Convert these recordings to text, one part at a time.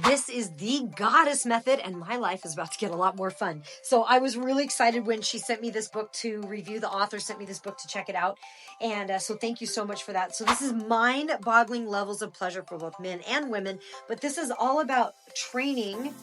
This is the Gohddess Method, and my life is about to get a lot more fun. So I was really excited when she sent me this book to review. The author sent me this book to check it out. And so thank you so much for that. So this is mind-boggling levels of pleasure for both men and women. But this is all about training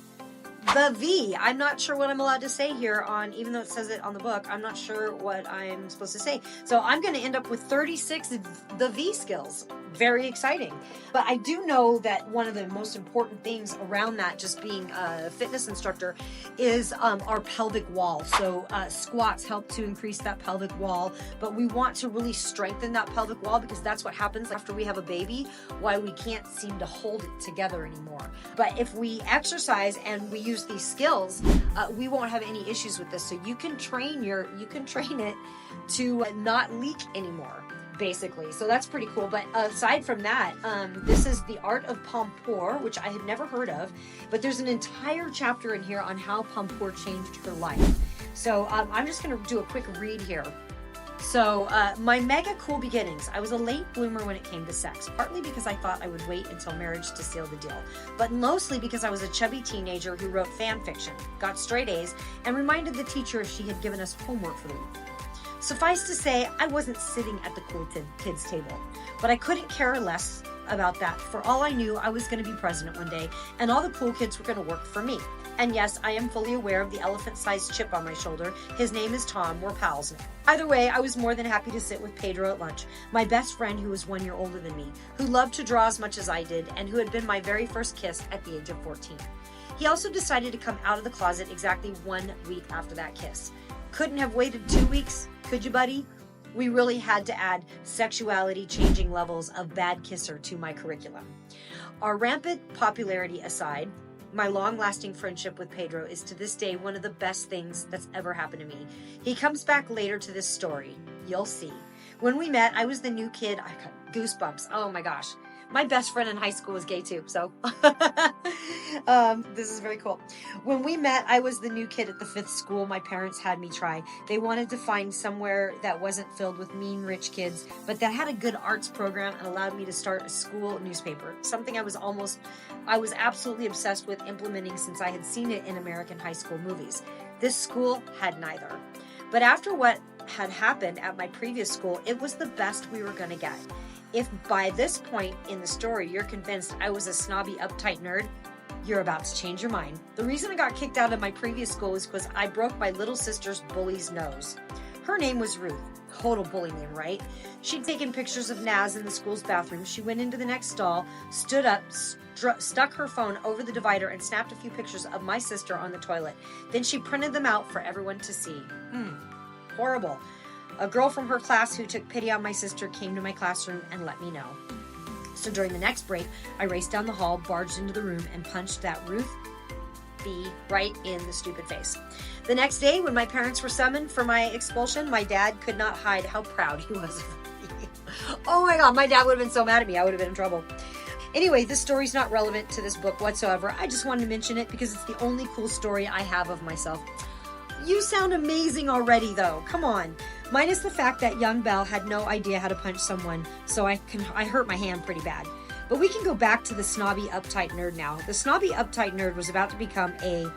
the V. I'm not sure what I'm allowed to say here on, even though it says it on the book, I'm not sure what I'm supposed to say. So I'm going to end up with 36 the V skills. Very exciting. But I do know that one of the most important things around that, just being a fitness instructor, is our pelvic wall. So squats help to increase that pelvic wall, but we want to really strengthen that pelvic wall because that's what happens after we have a baby, why we can't seem to hold it together anymore. But if we exercise and we use these skills, we won't have any issues with this. So you can train it to not leak anymore, basically. So that's pretty cool. But aside from that, this is the Art of Pompoir, which I had never heard of, but there's an entire chapter in here on how Pompoir changed her life. So I'm just going to do a quick read here. So my mega cool beginnings. I was a late bloomer when it came to sex, partly because I thought I would wait until marriage to seal the deal, but mostly because I was a chubby teenager who wrote fan fiction, got straight A's, and reminded the teacher if she had given us homework for the week. Suffice to say, I wasn't sitting at the cool kids table, but I couldn't care less about that. For all I knew, I was going to be president one day, and all the cool kids were going to work for me. And yes, I am fully aware of the elephant-sized chip on my shoulder. His name is Tom. We're pals now. Either way, I was more than happy to sit with Pedro at lunch, my best friend who was 1 year older than me, who loved to draw as much as I did, and who had been my very first kiss at the age of 14. He also decided to come out of the closet exactly 1 week after that kiss. Couldn't have waited 2 weeks, could you, buddy? We really had to add sexuality-changing levels of bad kisser to my curriculum. Our rampant popularity aside, my long-lasting friendship with Pedro is to this day one of the best things that's ever happened to me. He comes back later to this story. You'll see. When we met, I was the new kid. I got goosebumps. Oh my gosh. My best friend in high school was gay too, so this is very cool. When we met, I was the new kid at the 5th school my parents had me try. They wanted to find somewhere that wasn't filled with mean rich kids, but that had a good arts program and allowed me to start a school newspaper, something I was absolutely obsessed with implementing since I had seen it in American high school movies. This school had neither. But after what had happened at my previous school, it was the best we were going to get. If by this point in the story you're convinced I was a snobby, uptight nerd, you're about to change your mind. The reason I got kicked out of my previous school was because I broke my little sister's bully's nose. Her name was Ruth. Total bully name, right? She'd taken pictures of Naz in the school's bathroom. She went into the next stall, stood up, stuck her phone over the divider, and snapped a few pictures of my sister on the toilet. Then she printed them out for everyone to see. Horrible. A girl from her class who took pity on my sister came to my classroom and let me know. So during the next break, I raced down the hall, barged into the room, and punched that Ruth B right in the stupid face. The next day, when my parents were summoned for my expulsion, my dad could not hide how proud he was of me. Oh my God, my dad would have been so mad at me. I would have been in trouble. Anyway, this story's not relevant to this book whatsoever. I just wanted to mention it because it's the only cool story I have of myself. You sound amazing already, though. Come on. Minus the fact that young Belle had no idea how to punch someone, so I hurt my hand pretty bad. But we can go back to the snobby, uptight nerd now. The snobby, uptight nerd was about to become a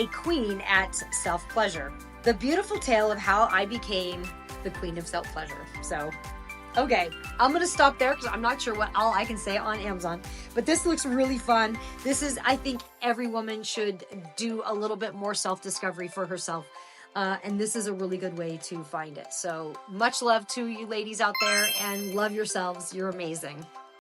queen at self-pleasure. The beautiful tale of how I became the queen of self-pleasure. So, okay, I'm going to stop there because I'm not sure what all I can say on Amazon. But this looks really fun. I think every woman should do a little bit more self-discovery for herself. And this is a really good way to find it. So much love to you ladies out there and love yourselves. You're amazing.